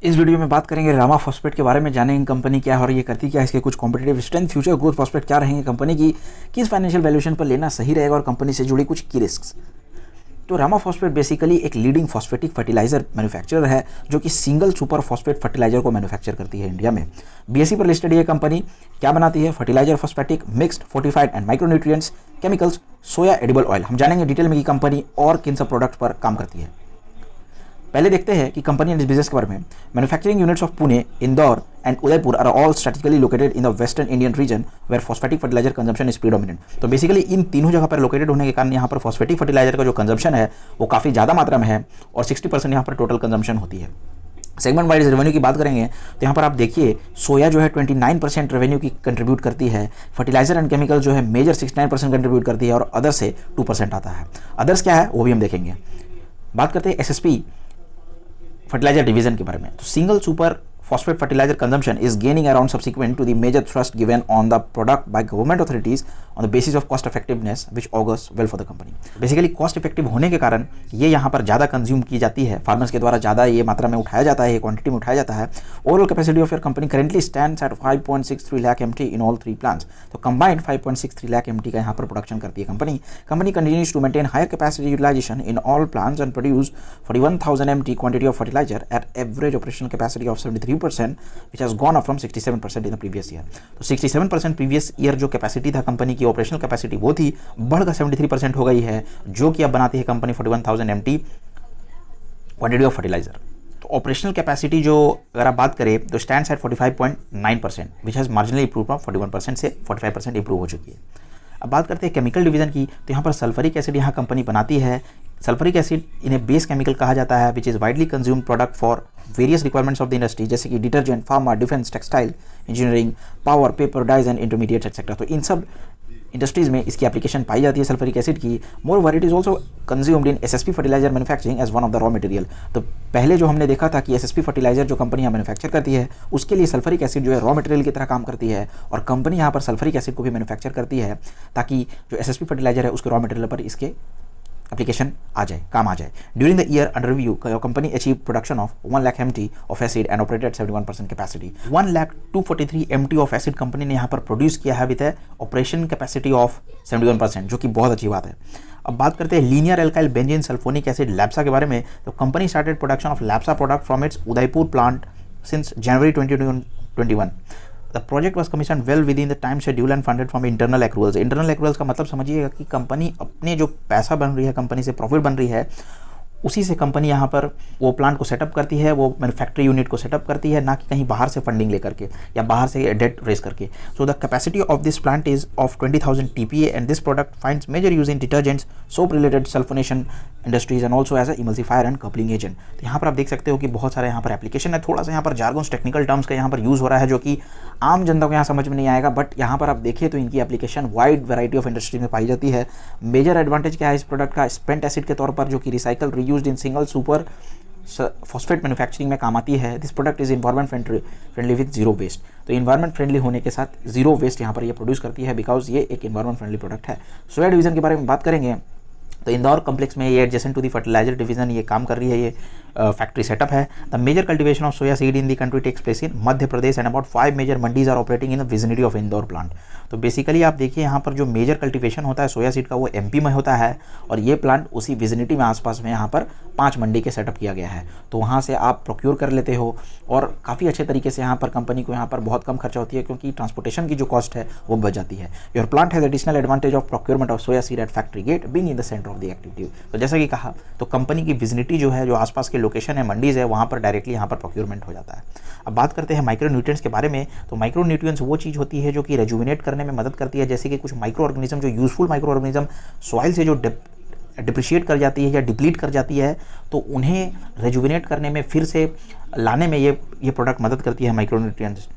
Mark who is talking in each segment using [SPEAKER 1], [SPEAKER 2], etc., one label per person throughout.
[SPEAKER 1] इस वीडियो में बात करेंगे रामा फॉस्फेट के बारे में, जानेंगे कंपनी क्या है और ये करती क्या है, इसके कुछ competitive strength, future growth prospect क्या रहेंगे कंपनी की, किस फाइनेंशियल वैल्यूएशन पर लेना सही रहेगा और कंपनी से जुड़ी कुछ की रिस्क। तो रामा फॉस्फेट बेसिकली एक लीडिंग फॉस्फेटिक फर्टिलाइजर मैन्युफैक्चरर है जो कि सिंगल सुपर फॉस्फेट फर्टिलाइजर को मैन्युफैक्चर करती है इंडिया में। बीएसई पर लिस्टेड ये कंपनी क्या बनाती है? Fertiliser, phosphatic, mixed, fortified and micronutrients, chemicals, soya edible oil. हम जानेंगे डिटेल में कि कंपनी और किन सब प्रोडक्ट्स पर काम करती है। पहले देखते हैं कि कंपनी एंड बिजनेस के बारे में। Manufacturing units of Pune, Indore and Udaipur are all strategically located in the western Indian region where phosphatic fertiliser consumption is predominant. तो बेसिकली इन तीनों जगह पर लोकेटेड होने के कारण यहाँ पर फॉस्फेटिक फर्टिलाइजर का जो कंजम्पशन है वो काफ़ी ज़्यादा मात्रा में है और 60% यहाँ पर टोटल कंजम्पशन होती है। सेगमेंट वाइज रेवेन्यू की बात करेंगे तो यहाँ पर आप देखिए सोया जो है 29% रेवेन्यू की कंट्रीब्यूट करती है, फर्टिलाइजर एंड केमिकल जो है मेजर 69% कंट्रीब्यूट करती है और अदर से 2% आता है। अदर्स क्या है वो भी हम देखेंगे। बात करते हैं एसएसपी फर्टिलाइजर डिवीजन के बारे में। तो single super phosphate fertilizer consumption is gaining around subsequent to the major thrust given on the product by government authorities on the basis of cost effectiveness which augurs well for the company। Basically cost effective होने के कारण ये यहाँ पर ज़्यादा consume की जाती है, फार्मर्स के द्वारा ज़्यादा ये मात्रा में उठाया जाता है, ये क्वांटिटी में उठाया जाता है। Overall capacity of your company currently stands at 5.63 lakh MT in all 3 plants. तो कंबाइंड 5.63 लाख MT का यहाँ पर प्रोडक्शन करती है company continues to maintain higher capacity utilisation in all plants and produce 41,000 MT quantity of fertiliser at average operational capacity of 73% which has gone up from 67% in the previous year। तो 67% previous year जो capacity था company की, operational capacity वो थी, बढ़कर 73% हो गई है, जो कि अब बनाती है company 41,000 MT quantity of fertiliser. तो ऑपरेशनल कैपेसिटी जो अगर आप बात करें तो stands at 45.9% which has marginally improve from 41% से 45% इंप्रूव हो चुकी है। अब बात करते हैं केमिकल डिवीजन की, तो यहाँ पर सल्फरिक एसिड यहाँ कंपनी बनाती है। सल्फरिक एसिड इन्हें बेस केमिकल कहा जाता है which is widely consumed product for various requirements of the industry, जैसे कि detergent, pharma, defence, textile, engineering, power, paper, dyes and intermediates etcetera. तो इन सब इंडस्ट्रीज़ में इसकी एप्लीकेशन पाई जाती है सल्फरिक एसिड की। More it is also consumed in SSP fertiliser manufacturing as one of the raw material. तो पहले जो हमने देखा था कि एसएसपी फर्टिलाइजर जो कंपनी यहाँ मैन्युफैक्चर करती है उसके लिए सल्फरिक एसिड जो है रॉ मटेरियल की तरह काम करती है, और कंपनी यहाँ पर सल्फरिक एसिड को भी मैन्युफैक्चर करती है ताकि जो एसएसपी फर्टिलाइजर है उसके रॉ मटेरियल पर इसके एप्लीकेशन आ जाए, काम आ जाए। During the year under review company achieve production of 1 lakh MT of acid and operated 71% capacity. 1,0243 MT of acid company ने यहाँ पर प्रोड्यूस किया है विद ऑपरेशन कैपेसिटी ऑफ 71%, जो कि बहुत अच्छी बात है। अब बात करते हैं linear alkyl benzene sulphonic acid LABSA के बारे में। तो company started production of LABSA product from its Udaipur plant since January 2021। The project was commissioned well within the time schedule and funded from internal accruals। Internal accruals का मतलब समझिएगा कि company अपने जो पैसा बन रही है, कंपनी से प्रॉफिट बन रही है, उसी से कंपनी यहाँ पर वो प्लांट को सेटअप करती है, वो मैन्युफैक्चरिंग यूनिट को सेटअप करती है, ना कि कहीं बाहर से फंडिंग लेकर के या बाहर से डेट रेस करके। So the capacity of this plant is of 20,000 TPA and this product finds major use in detergents, soap related, sulphonation industries and also as a emulsifier and coupling agent. तो यहाँ पर आप देख सकते हो कि बहुत सारे यहाँ पर एप्लीकेशन है। थोड़ा सा यहाँ पर जार्गन्स, टेक्निकल टर्म्स का यहाँ पर यूज़ हो रहा है जो कि आम जनता को यहाँ समझ में नहीं आएगा, बट यहाँ पर आप देखिए तो इनकी application wide variety of industry में पाई जाती है। मेजर एडवांटेज क्या है इस प्रोडक्ट का? स्पेंट एसिड के तौर पर जो कि recycle, reused in single super phosphate manufacturing में काम आती है। This product is environment friendly with zero waste. तो इन्वायरमेंट फ्रेंडली होने के साथ जीरो वेस्ट यहाँ पर ये प्रोड्यूस करती है, बिकॉज ये एक इन्वायरमेंट फ्रेंडली प्रोडक्ट है। सोया डिवीजन के बारे में बात करेंगे तो इंदौर कम्प्लेक्स में ये adjacent to the fertiliser division ये काम कर रही है, ये फैक्ट्री सेटअप है। The major cultivation of soya seed in the country takes place in Madhya Pradesh and about 5 major mandis are operating in the vicinity of Indore plant. तो बेसिकली आप देखिए यहाँ पर जो मेजर कल्टिवेशन होता है सोया सीड का वो MP में होता है, और ये प्लांट उसी विजिनिटी में आसपास में यहाँ पर 5 मंडी के सेटअप किया गया है। तो वहाँ से आप प्रोक्योर कर लेते हो और काफ़ी अच्छे तरीके से यहाँ पर कंपनी को यहाँ पर बहुत कम खर्चा होती है, क्योंकि ट्रांसपोर्टेशन की जो कॉस्ट है वो बच जाती है। Your plant has additional advantage of procurement of soya seed at factory gate being in the centre of the activity. तो जैसा कि कहा, तो कंपनी की विजिनिटी जो है, जो आसपास के लोकेशन है, मंडीज है, वहाँ पर डायरेक्टली यहाँ पर प्रोक्योरमेंट हो जाता है। अब बात करते हैं माइक्रो न्यूट्रिएंट्स के बारे में। तो माइक्रो न्यूट्रिएंट्स वो चीज़ होती है जो कि रेजुविनेट करने में मदद करती है, जैसे कि कुछ माइक्रो ऑर्गेनिज्म, जो यूजफुल माइक्रो ऑर्गेनिज्म सॉइल से जो डिप्रिशिएट कर जाती है या डिप्लीट कर जाती है, तो उन्हें रेजुविनेट करने में, फिर से लाने में ये प्रोडक्ट मदद करती है माइक्रो न्यूट्रिएंट्स।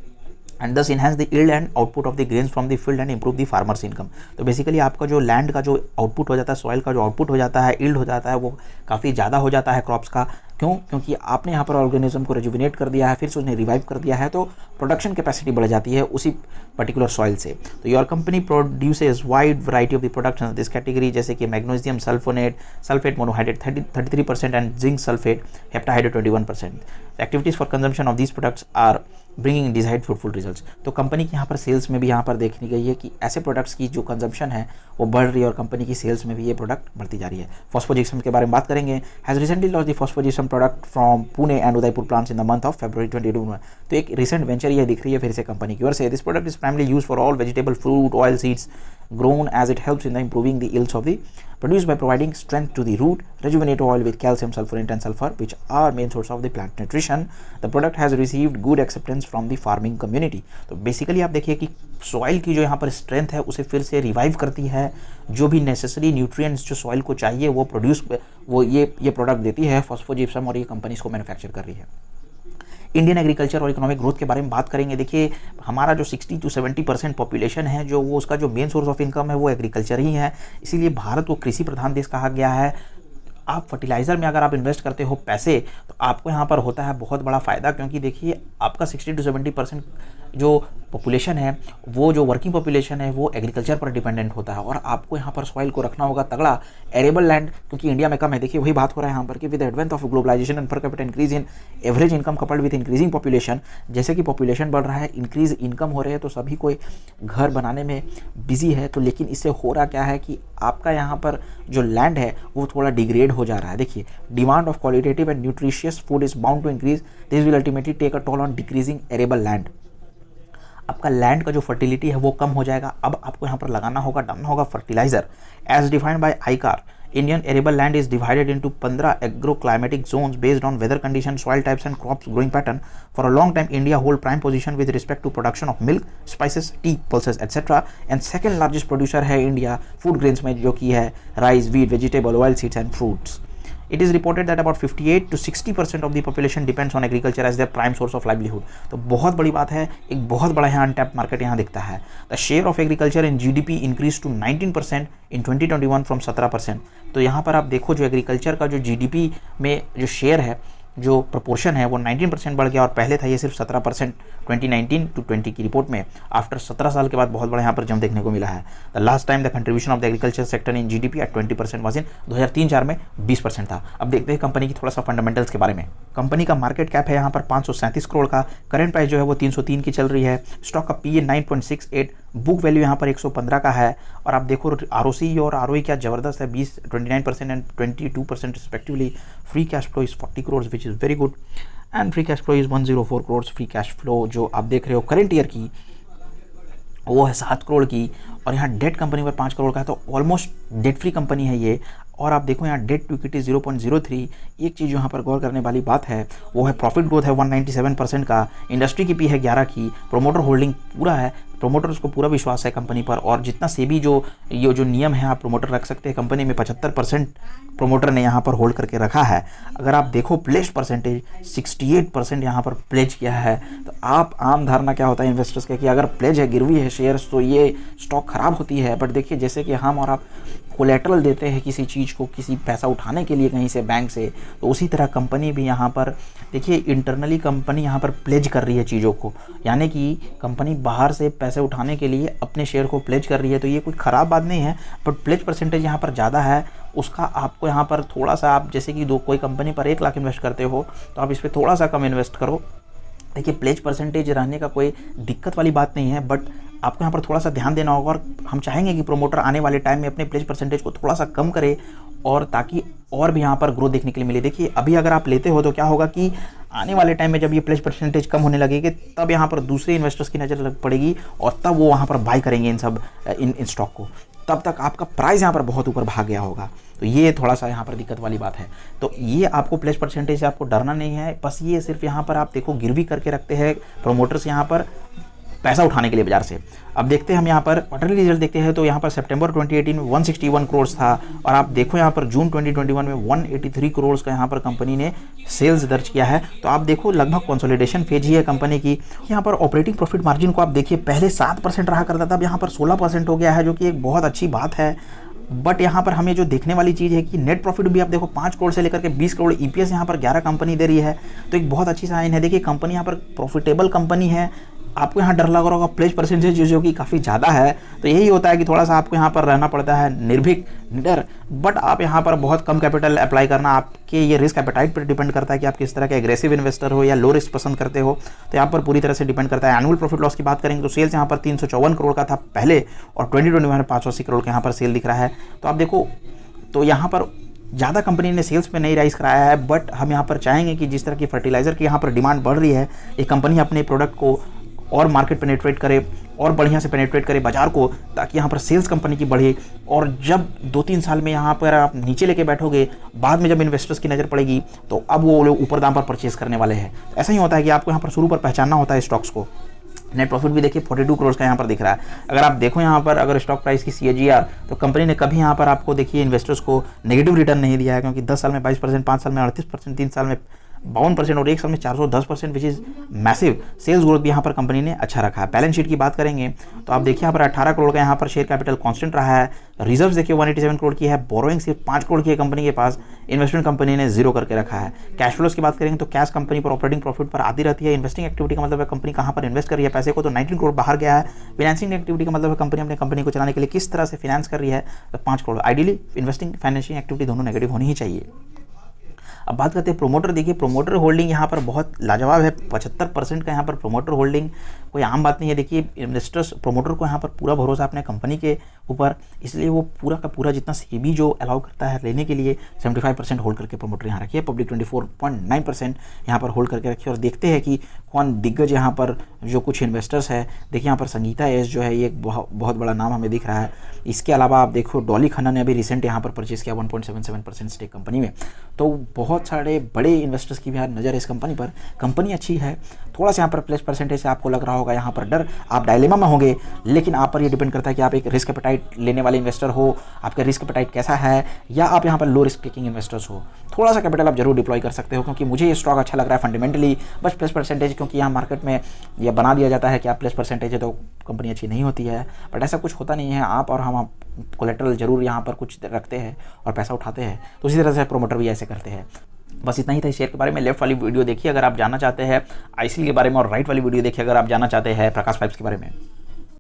[SPEAKER 1] एंड दस enhance the yield and output of the grains from the field and improve the farmers income. तो बेसिकली आपका जो लैंड का जो आउटपुट हो जाता है, सॉइल का जो आउटपुट हो जाता है, यील्ड हो जाता है, वो काफ़ी ज़्यादा हो जाता है क्रॉप्स का, क्यों? क्योंकि आपने यहाँ पर ऑर्गेनिज्म को रेजुविनेट कर दिया है, फिर से उसने रिवाइव कर दिया है, तो प्रोडक्शन कैपेसिटी बढ़ जाती है उसी पर्टिकुलर सॉइल से। तो your company produces wide variety of the products in this category, जैसे कि magnesium sulphonate, sulphate monohydrate 33% and zinc sulphate heptahydrate 21%। Activities for consumption of these products are bringing desired fruitful results. तो company की यहाँ पर sales में भी यहाँ पर देखनी गई है कि ऐसे प्रोडक्ट्स की जो कंजम्पशन है वो बढ़ रही है और कंपनी की सेल्स में भी ये प्रोडक्ट बढ़ती जा रही है। फॉस्फोजिप्सम के बारे में बात करेंगे। Has recently launch the phosphogypsum product from Pune and Udaipur plants in the month of February 2022 में। तो एक रिसेंट वेंचर ये दिख रही है फिर से कंपनी की ओर से। This product is primarily use for all vegetable, fruit, oil seeds grown as it helps in the improving the yields of the produce by providing strength to the root, rejuvenate oil with calcium, sulfonate and sulfur, which are main source of the plant nutrition. The product has received good acceptance from the farming community. तो basically आप देखिए कि soil की जो यहाँ पर strength है उसे फिर से रिवाइव करती है, जो भी नेसेसरी न्यूट्रिएंट्स जो सॉइल को चाहिए वो प्रोड्यूस वो ये प्रोडक्ट देती है फॉस्फोजिप्सम, और ये कंपनी इसको मैन्युफैक्चर कर रही है। इंडियन एग्रीकल्चर और इकोनॉमिक ग्रोथ के बारे में बात करेंगे। देखिए हमारा जो 60 to 70% पॉपुलेशन है, जो वो उसका जो मेन सोर्स ऑफ इनकम है वो एग्रीकल्चर ही है, इसीलिए भारत को कृषि प्रधान देश कहा गया है। आप फर्टिलाइज़र में अगर आप इन्वेस्ट करते हो पैसे, तो आपको यहाँ पर होता है बहुत बड़ा फ़ायदा, क्योंकि देखिए आपका 60 to 70% जो पॉपुलेशन है, वो जो वर्किंग पॉपुलेशन है वो एग्रीकल्चर पर डिपेंडेंट होता है, और आपको यहाँ पर सॉइल को रखना होगा तगड़ा, एरेबल लैंड, क्योंकि इंडिया में कम है। देखिए वही बात हो रहा है यहाँ पर कि with advent of globalisation and per capita increase in average income coupled with increasing population, जैसे कि पॉपुलेशन बढ़ रहा है, इंक्रीज इनकम हो रहे हैं, तो सभी कोई घर बनाने में बिजी है। तो लेकिन इससे हो रहा क्या है कि आपका यहाँ पर जो लैंड है वो थोड़ा डिग्रेड हो जा रहा है। देखिए demand of qualitative and nutritious food is bound to increase, this will ultimately take a toll on decreasing arable land. आपका लैंड का जो फर्टिलिटी है वो कम हो जाएगा। अब आपको यहाँ पर लगाना होगा, डालना होगा fertiliser. As defined by ICAR, Indian arable land is divided into 15 agroclimatic zones based on weather conditions, soil types and crops growing pattern. For a long time, India hold prime position with respect to production of milk, spices, tea, pulses, etc. And second largest producer है India food grains में, जो की है rice, wheat, vegetable, oil seeds and fruits. It is reported that about 58 to 60% of the population depends on agriculture as their prime source of livelihood. तो बहुत बड़ी बात है, एक बहुत बड़ा यहाँ अनटैप्ड मार्केट यहाँ दिखता है। The share of agriculture in GDP increased to 19% in 2021 from 17%. तो यहाँ पर आप देखो जो एग्रीकल्चर का जो GDP में जो शेयर है, जो प्रोपोर्शन है वो 19% बढ़ गया, और पहले था ये सिर्फ 17% 2019 to 20 की रिपोर्ट में। आफ्टर 17 साल के बाद बहुत बड़ा यहाँ पर जंप देखने को मिला है। The last time the contribution of the agriculture sector in GDP at 20% was in 2003-04 में 20% था। अब देखते हैं कंपनी की थोड़ा सा फंडामेंटल्स के बारे में। कंपनी का मार्केट कैप है यहाँ पर 537 करोड़ का, करंट प्राइस जो है वो 303 की चल रही है, स्टॉक का पीए 9.68, बुक वैल्यू यहाँ पर 115 का है, और आप देखो आरओसी और आरओई क्या ज़बरदस्त है, 29% and 22% respectively. Free cash flow is 40 crore which is very good, and free cash flow is 104 crore. Free cash flow जो आप देख रहे हो करंट ईयर की वो है 7 करोड़ की, और यहाँ डेट कंपनी पर 5 करोड़ का है, तो ऑलमोस्ट डेट फ्री कंपनी है ये। और आप देखो यहाँ डेट टू इक्विटी 0.03। एक चीज़ यहाँ पर गौर करने वाली बात है वो है प्रॉफिट ग्रोथ है 197% का, इंडस्ट्री की पी है 11 की, प्रोमोटर होल्डिंग पूरा है, प्रोमोटर्स को पूरा विश्वास है कंपनी पर, और जितना सेबी ये जो नियम है आप प्रोमोटर रख सकते हैं कंपनी में, 75% प्रोमोटर ने यहाँ पर होल्ड करके रखा है। अगर आप देखो प्लेज परसेंटेज 68% यहाँ पर प्लेज किया है। तो आप आम धारणा क्या होता है इन्वेस्टर्स का कि अगर प्लेज है, गिरवी है शेयर्स, तो ये स्टॉक खराब होती है। बट देखिए जैसे कि हम और आप कोलेटरल देते हैं किसी चीज़ को, किसी पैसा उठाने के लिए कहीं से बैंक से, तो उसी तरह कंपनी भी यहाँ पर देखिए इंटरनली कंपनी यहाँ पर प्लेज कर रही है चीज़ों को, यानी कि कंपनी बाहर से पैसे उठाने के लिए अपने शेयर को प्लेज कर रही है। तो ये कोई ख़राब बात नहीं है, बट प्लेज परसेंटेज यहाँ पर ज़्यादा है, उसका आपको यहाँ पर थोड़ा सा, आप जैसे कि कोई कंपनी पर 1 लाख इन्वेस्ट करते हो तो आप इस पर थोड़ा सा कम इन्वेस्ट करो। देखिए प्लेज परसेंटेज रहने का कोई दिक्कत वाली बात नहीं है, बट आपको यहाँ पर थोड़ा सा ध्यान देना होगा, और हम चाहेंगे कि प्रोमोटर आने वाले टाइम में अपने प्लेज परसेंटेज को थोड़ा सा कम करे, और ताकि और भी यहाँ पर ग्रोथ देखने के लिए मिले। देखिए अभी अगर आप लेते हो तो क्या होगा कि आने वाले टाइम में जब ये प्लेज परसेंटेज कम होने लगेगी, तब यहाँ पर दूसरे इन्वेस्टर्स की नज़र लग पड़ेगी, और तब वो वहाँ पर बाई करेंगे इन स्टॉक को। तब तक आपका प्राइस यहाँ पर बहुत ऊपर भाग गया होगा। तो ये थोड़ा सा यहाँ पर दिक्कत वाली बात है। तो ये आपको प्लेज परसेंटेज से आपको डरना नहीं है, बस ये सिर्फ यहाँ पर आप देखो गिरवी करके रखते हैं प्रोमोटर्स यहाँ पर पैसा उठाने के लिए बाजार से। अब देखते हैं हम यहाँ पर क्वार्टरली रिजल्ट देखते हैं, तो यहाँ पर सितंबर 2018 में 161 करोड़ था, और आप देखो यहाँ पर जून 2021 में 183 करोड़ का यहाँ पर कंपनी ने सेल्स दर्ज किया है। तो आप देखो लगभग कंसोलिडेशन फेज ही है कंपनी की। यहाँ पर ऑपरेटिंग प्रॉफिट मार्जिन को आप देखिए, पहले 7% रहा करता था, अब यहाँ पर 16% हो गया है, जो कि एक बहुत अच्छी बात है। बट यहाँ पर हमें जो देखने वाली चीज़ है कि नेट प्रॉफिट भी आप देखो 5 करोड़ से लेकर के 20 करोड़, ईपीएस यहाँ पर 11 कंपनी दे रही है, तो एक बहुत अच्छी साइन है। देखिए कंपनी यहाँ पर प्रॉफिटेबल कंपनी है। आपको यहाँ डर लग रहा होगा प्लेज परसेंटेज जो कि काफ़ी ज़्यादा है, तो यही होता है कि थोड़ा सा आपको यहाँ पर रहना पड़ता है निर्भीक, निडर। बट आप यहाँ पर बहुत कम कैपिटल अप्लाई करना, आपके ये रिस्क एपेटाइट पर डिपेंड करता है कि आप किस तरह के एग्रेसिव इन्वेस्टर हो या लो रिस्क पसंद करते हो, तो यहाँ पर पूरी तरह से डिपेंड करता है। एनुअल प्रॉफिट लॉस की बात करेंगे तो सेल्स यहाँ पर 354 करोड़ का था पहले, और 2021 में 580 करोड़ का यहाँ पर सेल दिख रहा है। तो आप देखो, तो यहाँ पर ज़्यादा कंपनी ने सेल्स पे नहीं राइज कराया है, बट हम यहाँ पर चाहेंगे कि जिस तरह की फर्टिलाइज़र की यहाँ पर डिमांड बढ़ रही है, ये कंपनी अपने प्रोडक्ट को और मार्केट पेनिट्रेट करे और बढ़िया से पेनिट्रेट करे बाजार को, ताकि यहाँ पर सेल्स कंपनी की बढ़े। और जब 2-3 साल में यहाँ पर आप नीचे लेके बैठोगे, बाद में जब इन्वेस्टर्स की नज़र पड़ेगी तो अब वो लोग ऊपर दाम पर परचेज करने वाले हैं। तो ऐसा ही होता है कि आपको यहाँ पर शुरू पर पहचानना होता है स्टॉक्स को। नेट प्रॉफिट भी देखिए 42 करोड़ का यहाँ पर दिख रहा है। अगर आप देखो यहाँ पर अगर स्टॉक प्राइस की CAGR, तो कंपनी ने कभी यहाँ पर आपको देखिए इन्वेस्टर्स को नेगेटिव रिटर्न नहीं दिया है, क्योंकि 10 साल में 22%, 5 साल में 38%, 3 साल में 52% और 1 साल में 410%, which is massive. Sales growth भी यहाँ पर कंपनी ने अच्छा रखा है। बैलेंस शीट की बात करेंगे तो आप देखिए यहाँ पर 18 करोड़ का यहाँ पर शेयर कैपिटल कांस्टेंट रहा है। रिजर्व्स देखिए 187 करोड़ की है। बोरोइंग सिर्फ 5 करोड़ की है कंपनी के पास। इन्वेस्टमेंट कंपनी ने 0 करके रखा है। कैश फ्लोज की बात करेंगे तो कैश कंपनी पर ऑपरेटिंग प्रॉफिट पर आती रहती है। इन्वेस्टिंग एक्टिविटी का मतलब है कंपनी कहाँ पर इन्वेस्ट कर रही है पैसे को, तो 19 करोड़ बाहर गया है। फाइनेंसिंग एक्टिविटी का मतलब है कंपनी अपने कंपनी को चलाने के लिए किस तरह से फाइनेंस कर रही है, तो 5 crore. Ideally investing financing activity दोनों नेगेटिव होनी ही चाहिए। अब बात करते हैं प्रोमोटर। देखिए प्रोमोटर होल्डिंग यहाँ पर बहुत लाजवाब है। 75% का यहाँ पर प्रोमोटर होल्डिंग कोई आम बात नहीं है। देखिए इन्वेस्टर्स प्रोमोटर को यहाँ पर पूरा भरोसा अपने कंपनी के ऊपर, इसलिए वो पूरा का पूरा जितना सेबी जो अलाउ करता है लेने के लिए 75% होल्ड करके प्रोमोटर यहाँ रखिए। पब्लिक 24.9% यहाँ पर होल्ड करके रखिए। और देखते हैं कि कौन दिग्गज यहाँ पर जो कुछ इन्वेस्टर्स है। देखिए यहाँ पर संगीता एस जो है ये एक बहुत बड़ा नाम हमें दिख रहा है। इसके अलावा आप देखो डॉली खन्ना ने अभी रिसेंट यहाँ पर परचेज किया 1.77% स्टेक कंपनी में। तो बहुत सारे बड़े इन्वेस्टर्स की भी यहाँ नज़र है इस कंपनी पर। कंपनी अच्छी है। थोड़ा सा यहाँ पर प्लस परसेंटेज से आपको लग रहा होगा यहाँ पर डर, आप डायलेमा में होंगे, लेकिन आप पर ये डिपेंड करता है कि आप एक रिस्क एपेटाइट लेने वाले इन्वेस्टर हो, आपका रिस्क एपेटाइट कैसा है, या आप यहाँ पर लो रिस्क टेकिंग इन्वेस्टर्स हो। थोड़ा सा कैपिटल आप जरूर डिप्लॉय कर सकते हो, क्योंकि मुझे ये स्टॉक अच्छा लग रहा है फंडामेंटली। बस प्लस परसेंटेज, क्योंकि यहाँ मार्केट में यह बना दिया जाता है कि आप प्लस परसेंटेज है तो कंपनी अच्छी नहीं होती है, बट ऐसा कुछ होता नहीं है। आप और हम कोलेटरल जरूर यहाँ पर कुछ रखते हैं और पैसा उठाते हैं, तो उसी तरह से प्रोमोटर भी ऐसे करते हैं। बस इतना ही था शेयर के बारे में। लेफ्ट वाली वीडियो देखिए अगर आप जानना चाहते हैं आईसीएल के बारे में, और राइट वाली वीडियो देखिए अगर आप जानना चाहते हैं प्रकाश पाइप्स के बारे में।